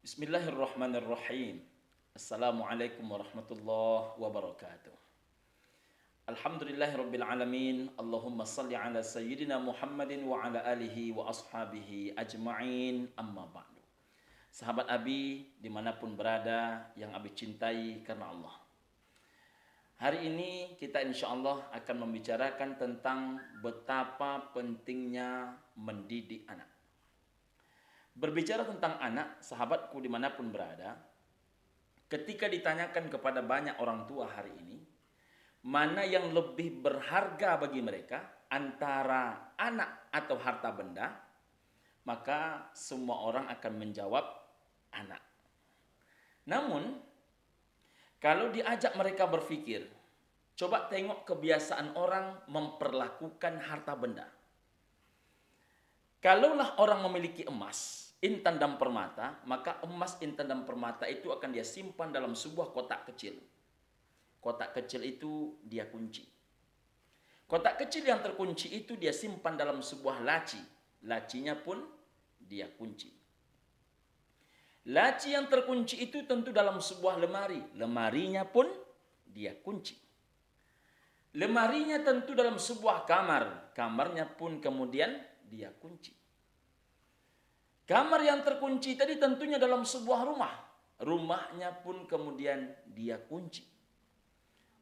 Bismillahirrahmanirrahim. Assalamualaikum warahmatullahi wabarakatuh. Alhamdulillahirabbil alamin. Allahumma salli ala sayyidina Muhammadin wa ala alihi wa ashabihi ajma'in. Amma ba'du. Sahabat Abi dimanapun berada yang Abi cintai karena Allah. Hari ini kita insya Allah akan membicarakan tentang betapa pentingnya mendidik anak. Berbicara tentang anak, sahabatku dimanapun berada, ketika ditanyakan kepada banyak orang tua hari ini, mana yang lebih berharga bagi mereka antara anak atau harta benda, maka semua orang akan menjawab anak. Namun, kalau diajak mereka berpikir, coba tengok kebiasaan orang memperlakukan harta benda. Kalaulah orang memiliki emas, intan dan permata, maka emas, intan dan permata itu akan dia simpan dalam sebuah kotak kecil. Kotak kecil itu dia kunci. Kotak kecil yang terkunci itu dia simpan dalam sebuah laci. Lacinya pun dia kunci. Laci yang terkunci itu tentu dalam sebuah lemari. Lemarinya pun dia kunci. Lemarinya tentu dalam sebuah kamar. Kamarnya pun kemudian dia kunci. Kamar yang terkunci tadi tentunya dalam sebuah rumah. Rumahnya pun kemudian dia kunci.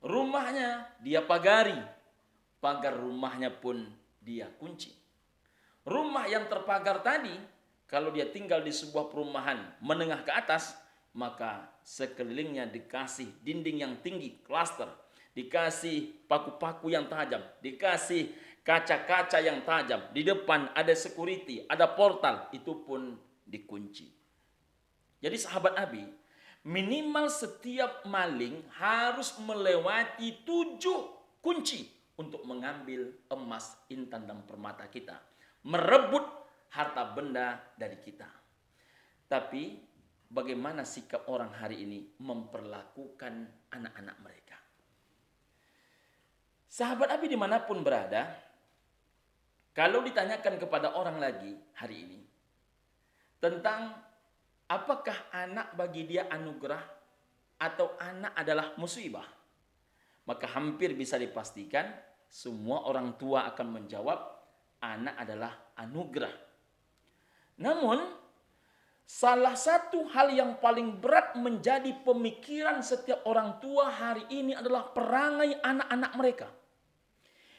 Rumahnya dia pagari. Pagar rumahnya pun dia kunci. Rumah yang terpagar tadi, kalau dia tinggal di sebuah perumahan menengah ke atas, maka sekelilingnya dikasih dinding yang tinggi, klaster. Dikasih paku-paku yang tajam. Dikasih kaca-kaca yang tajam. Di depan ada security, ada portal. Itu pun dikunci. Jadi sahabat Abi, minimal setiap maling harus melewati 7 kunci untuk mengambil emas, intan, dan permata kita. Merebut harta benda dari kita. Tapi bagaimana sikap orang hari ini memperlakukan anak-anak mereka? Sahabat Abi dimanapun berada, kalau ditanyakan kepada orang lagi hari ini tentang apakah anak bagi dia anugerah atau anak adalah musibah, maka hampir bisa dipastikan semua orang tua akan menjawab anak adalah anugerah. Namun salah satu hal yang paling berat menjadi pemikiran setiap orang tua hari ini adalah perangai anak-anak mereka.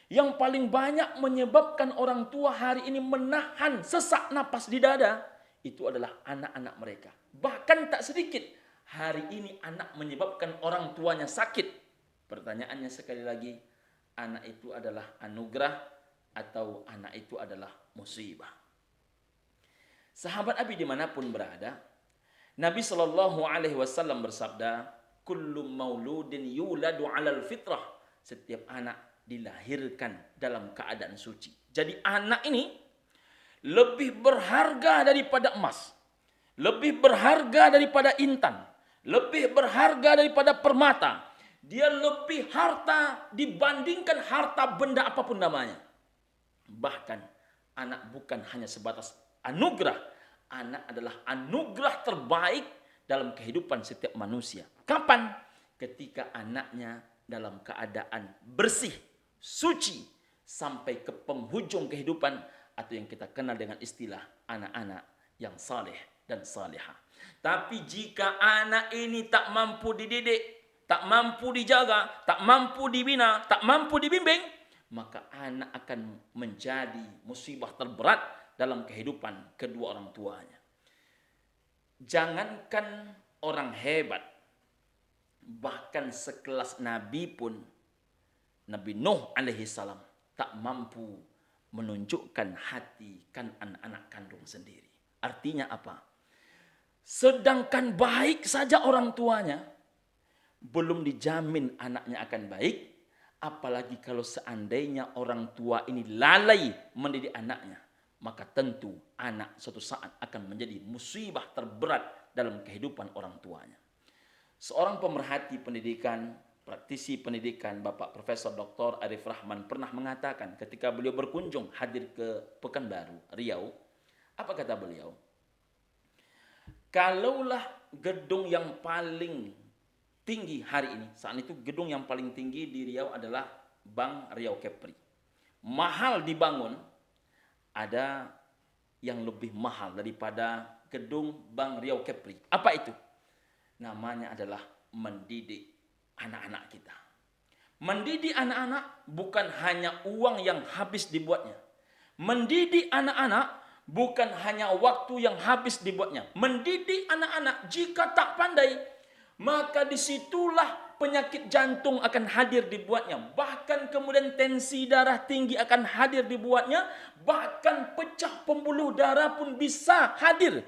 Yang paling banyak menyebabkan orang tua hari ini menahan sesak napas di dada, itu adalah anak-anak mereka. Bahkan tak sedikit hari ini anak menyebabkan orang tuanya sakit. Pertanyaannya sekali lagi, anak itu adalah anugerah atau anak itu adalah musibah? Sahabat Abi dimanapun berada, Nabi SAW bersabda, kullu mauludin yuladu alal fitrah. Setiap anak dilahirkan dalam keadaan suci. Jadi anak ini lebih berharga daripada emas, lebih berharga daripada intan, lebih berharga daripada permata. Dia lebih harta dibandingkan harta benda apapun namanya. Bahkan anak bukan hanya sebatas anugerah, anak adalah anugerah terbaik dalam kehidupan setiap manusia. Kapan? Ketika anaknya dalam keadaan bersih, suci, sampai ke penghujung kehidupan, atau yang kita kenal dengan istilah anak-anak yang saleh dan salihah. Tapi jika anak ini tak mampu dididik, tak mampu dijaga, tak mampu dibina, tak mampu dibimbing, maka anak akan menjadi musibah terberat dalam kehidupan kedua orang tuanya. Jangankan orang hebat, bahkan sekelas Nabi pun, Nabi Nuh alaihi salam tak mampu menunjukkan hati kan anak-anak kandung sendiri. Artinya apa? Sedangkan baik saja orang tuanya, belum dijamin anaknya akan baik. Apalagi kalau seandainya orang tua ini lalai mendidik anaknya, maka tentu anak suatu saat akan menjadi musibah terberat dalam kehidupan orang tuanya. Seorang pemerhati pendidikan, praktisi pendidikan, Bapak Profesor Dr. Arif Rahman pernah mengatakan ketika beliau berkunjung hadir ke Pekanbaru, Riau, apa kata beliau? Kalaulah gedung yang paling tinggi hari ini, saat itu gedung yang paling tinggi di Riau adalah Bank Riau Kepri. Mahal dibangun, ada yang lebih mahal daripada gedung Bank Riau Kepri. Apa itu? Namanya adalah mendidik anak-anak kita. Mendidik anak-anak bukan hanya uang yang habis dibuatnya. Mendidik anak-anak bukan hanya waktu yang habis dibuatnya. Mendidik anak-anak jika tak pandai, maka disitulah penyakit jantung akan hadir dibuatnya. Bahkan kemudian tensi darah tinggi akan hadir dibuatnya. Bahkan pecah pembuluh darah pun bisa hadir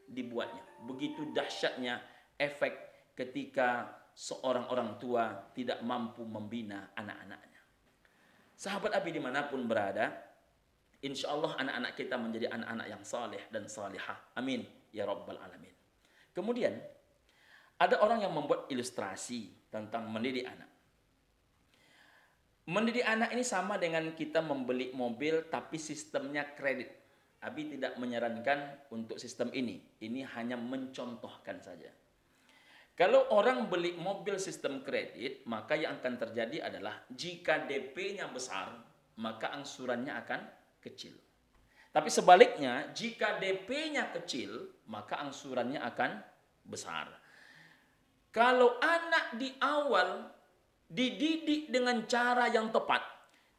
dibuatnya. Begitu dahsyatnya efek ketika seorang orang tua tidak mampu membina anak-anaknya. Sahabat Abi dimanapun berada, insya Allah anak-anak kita menjadi anak-anak yang saleh dan salihah. Amin ya rabbal alamin. Kemudian ada orang yang membuat ilustrasi tentang mendidik anak. Mendidik anak ini sama dengan kita membeli mobil tapi sistemnya kredit. Abi tidak menyarankan untuk sistem ini. Ini hanya mencontohkan saja. Kalau orang beli mobil sistem kredit, maka yang akan terjadi adalah jika DP-nya besar, maka angsurannya akan kecil. Tapi sebaliknya, jika DP-nya kecil, maka angsurannya akan besar. Kalau anak di awal dididik dengan cara yang tepat,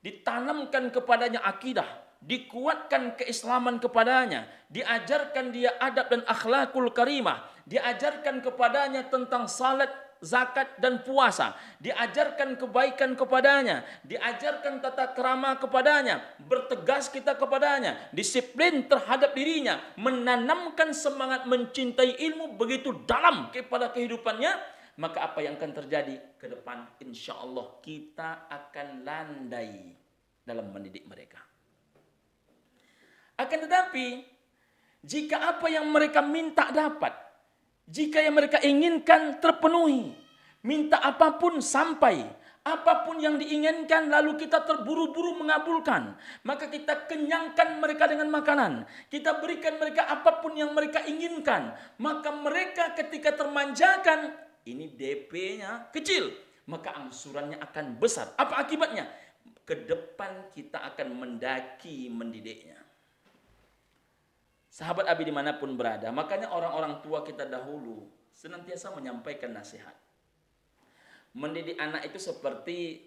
ditanamkan kepadanya akidah, dikuatkan keislaman kepadanya, diajarkan dia adab dan akhlakul karimah, diajarkan kepadanya tentang salat, zakat dan puasa, diajarkan kebaikan kepadanya, diajarkan tata krama kepadanya, bertegas kita kepadanya, disiplin terhadap dirinya, menanamkan semangat mencintai ilmu begitu dalam kepada kehidupannya, maka apa yang akan terjadi ke depan? Insya Allah kita akan landai dalam mendidik mereka. Akan tetapi, jika apa yang mereka minta dapat, jika yang mereka inginkan terpenuhi, minta apapun sampai, apapun yang diinginkan lalu kita terburu-buru mengabulkan, maka kita kenyangkan mereka dengan makanan, kita berikan mereka apapun yang mereka inginkan, maka mereka ketika termanjakan, ini DP-nya kecil, maka angsurannya akan besar. Apa akibatnya? Ke depan kita akan mendaki mendidiknya. Sahabat Abi dimanapun berada, makanya orang-orang tua kita dahulu senantiasa menyampaikan nasihat. Mendidik anak itu seperti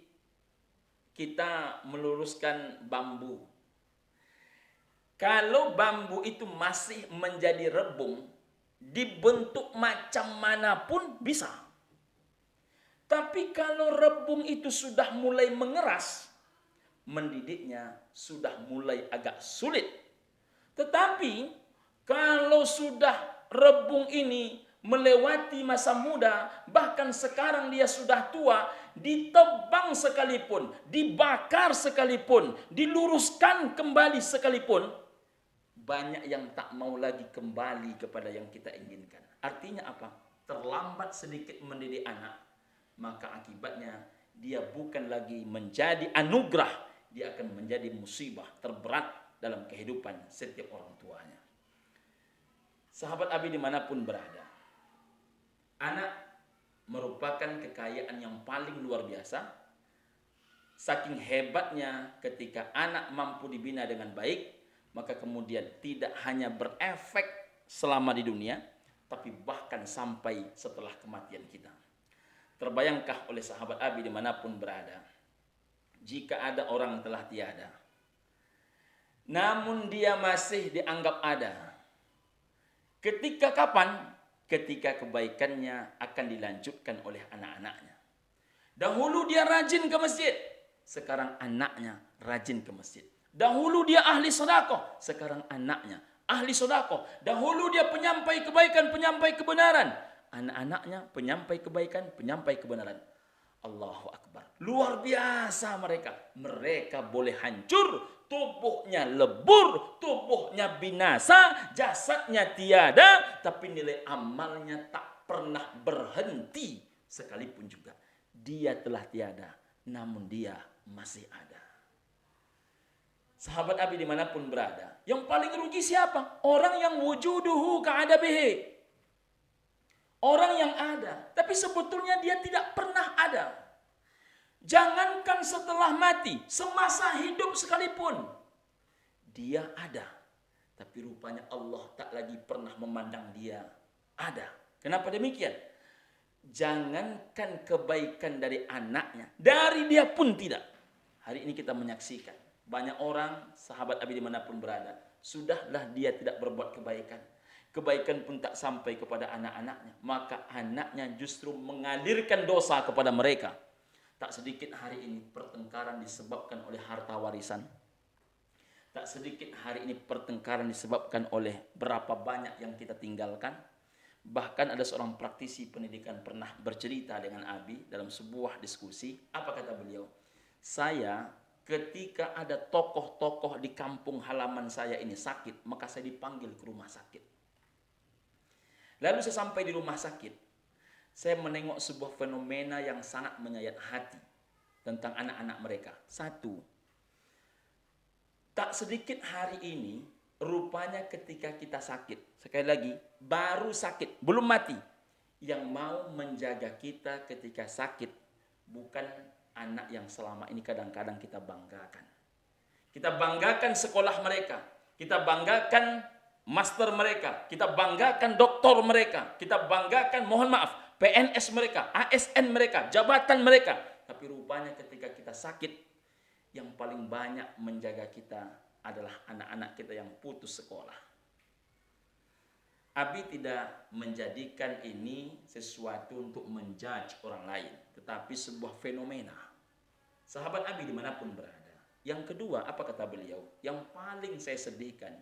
kita meluruskan bambu. Kalau bambu itu masih menjadi rebung, dibentuk macam manapun bisa. Tapi kalau rebung itu sudah mulai mengeras, mendidiknya sudah mulai agak sulit. Tetapi kalau sudah rebung ini melewati masa muda, bahkan sekarang dia sudah tua, ditebang sekalipun, dibakar sekalipun, diluruskan kembali sekalipun, banyak yang tak mau lagi kembali kepada yang kita inginkan. Artinya apa? Terlambat sedikit mendidik anak, maka akibatnya dia bukan lagi menjadi anugerah, dia akan menjadi musibah terberat dalam kehidupan setiap orang tuanya. Sahabat Abi dimanapun berada, anak merupakan kekayaan yang paling luar biasa. Saking hebatnya ketika anak mampu dibina dengan baik, maka kemudian tidak hanya berefek selama di dunia, tapi bahkan sampai setelah kematian kita. Terbayangkah oleh sahabat Abi dimanapun berada, jika ada orang telah tiada, namun dia masih dianggap ada. Ketika kapan? Ketika kebaikannya akan dilanjutkan oleh anak-anaknya. Dahulu dia rajin ke masjid, sekarang anaknya rajin ke masjid. Dahulu dia ahli sedekah, sekarang anaknya ahli sedekah. Dahulu dia penyampai kebaikan, penyampai kebenaran, anak-anaknya penyampai kebaikan, penyampai kebenaran. Allahu Akbar. Luar biasa mereka. Mereka boleh hancur, tubuhnya lebur, tubuhnya binasa, jasadnya tiada, tapi nilai amalnya tak pernah berhenti sekalipun juga. Dia telah tiada, namun dia masih ada. Sahabat Abi dimanapun berada, yang paling rugi siapa? Orang yang wujuduhu ka'adabihi. Orang yang ada, tapi sebetulnya dia tidak pernah ada. Jangankan setelah mati, semasa hidup sekalipun, dia ada. Tapi rupanya Allah tak lagi pernah memandang dia ada. Kenapa demikian? Jangankan kebaikan dari anaknya, dari dia pun tidak. Hari ini kita menyaksikan banyak orang, sahabat Abi dimanapun berada, sudahlah dia tidak berbuat kebaikan. Kebaikan pun tak sampai kepada anak-anaknya. Maka anaknya justru mengalirkan dosa kepada mereka. Tak sedikit hari ini pertengkaran disebabkan oleh harta warisan. Tak sedikit hari ini pertengkaran disebabkan oleh berapa banyak yang kita tinggalkan. Bahkan ada seorang praktisi pendidikan pernah bercerita dengan Abi dalam sebuah diskusi. Apa kata beliau? Saya ketika ada tokoh-tokoh di kampung halaman saya ini sakit, maka saya dipanggil ke rumah sakit. Lalu saya sampai di rumah sakit, saya menengok sebuah fenomena yang sangat menyayat hati tentang anak-anak mereka. Satu, tak sedikit hari ini, rupanya ketika kita sakit, sekali lagi, baru sakit, belum mati, yang mau menjaga kita ketika sakit bukan anak yang selama ini kadang-kadang kita banggakan. Kita banggakan sekolah mereka, kita banggakan master mereka, kita banggakan doktor mereka, kita banggakan, mohon maaf, PNS mereka, ASN mereka, jabatan mereka. Tapi rupanya ketika kita sakit, yang paling banyak menjaga kita adalah anak-anak kita yang putus sekolah. Abi tidak menjadikan ini sesuatu untuk menjudge orang lain, tetapi sebuah fenomena. Sahabat Abi dimanapun berada. Yang kedua, apa kata beliau? Yang paling saya sedihkan,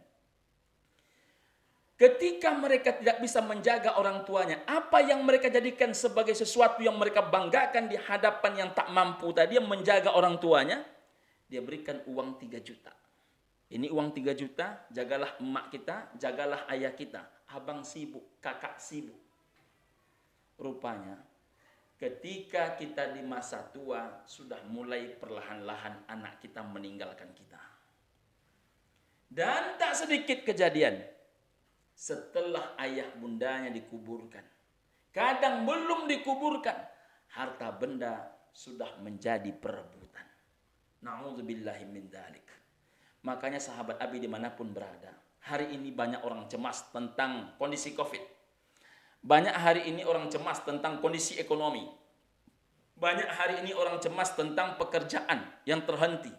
ketika mereka tidak bisa menjaga orang tuanya, apa yang mereka jadikan sebagai sesuatu yang mereka banggakan di hadapan yang tak mampu tadi, yang menjaga orang tuanya, dia berikan uang 3 juta. Ini uang 3 juta, jagalah emak kita, jagalah ayah kita. Abang sibuk, kakak sibuk. Rupanya, ketika kita di masa tua, sudah mulai perlahan-lahan anak kita meninggalkan kita. Dan tak sedikit kejadian, setelah ayah bundanya dikuburkan, kadang belum dikuburkan, harta benda sudah menjadi perebutan. Na'udzubillahi min dzalik. Makanya sahabat Abi dimanapun berada, hari ini banyak orang cemas tentang kondisi COVID. Banyak hari ini orang cemas tentang kondisi ekonomi. Banyak hari ini orang cemas tentang pekerjaan yang terhenti.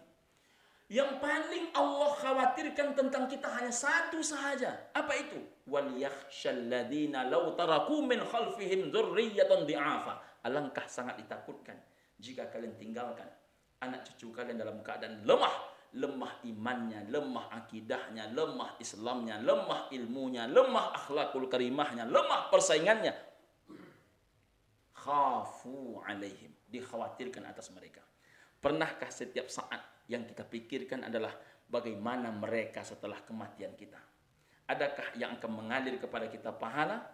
Yang paling Allah khawatirkan tentang kita hanya satu sahaja. Apa itu? وَلْيَخْشَ الَّذِينَ لَوْ تَرَكُوا مِنْ خَلْفِهِمْ ذُرِّيَّةً ضِعَافًا. Alangkah sangat ditakutkan jika kalian tinggalkan anak cucu kalian dalam keadaan lemah. Lemah imannya, lemah akidahnya, lemah Islamnya, lemah ilmunya, lemah akhlakul karimahnya, lemah persaingannya. Khafu alaihim. Dikhawatirkan atas mereka. Pernahkah setiap saat yang kita pikirkan adalah bagaimana mereka setelah kematian kita? Adakah yang akan mengalir kepada kita pahala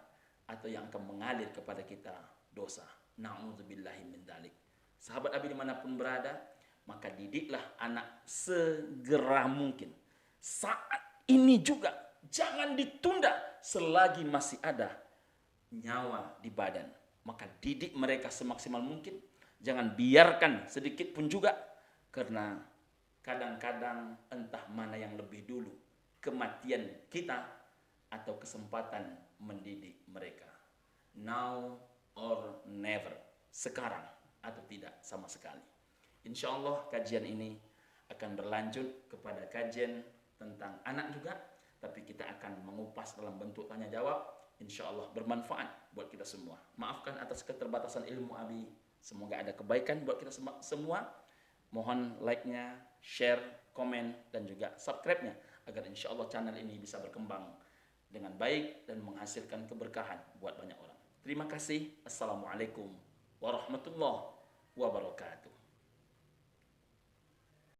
atau yang akan mengalir kepada kita dosa? Na'udzubillahi min dzalik. Sahabat Abi dimanapun berada, maka didiklah anak segera mungkin. Saat ini juga jangan ditunda selagi masih ada nyawa di badan. Maka didik mereka semaksimal mungkin. Jangan biarkan sedikit pun juga, karena kadang-kadang entah mana yang lebih dulu, kematian kita atau kesempatan mendidik mereka. Now or never, sekarang atau tidak sama sekali. Insya Allah kajian ini akan berlanjut kepada kajian tentang anak juga, tapi kita akan mengupas dalam bentuk tanya jawab. Insya Allah bermanfaat buat kita semua. Maafkan atas keterbatasan ilmu Abi. Semoga ada kebaikan buat kita semua. Mohon like-nya, share, komen, dan juga subscribe-nya agar insya Allah channel ini bisa berkembang dengan baik dan menghasilkan keberkahan buat banyak orang. Terima kasih. Assalamualaikum warahmatullahi wabarakatuh.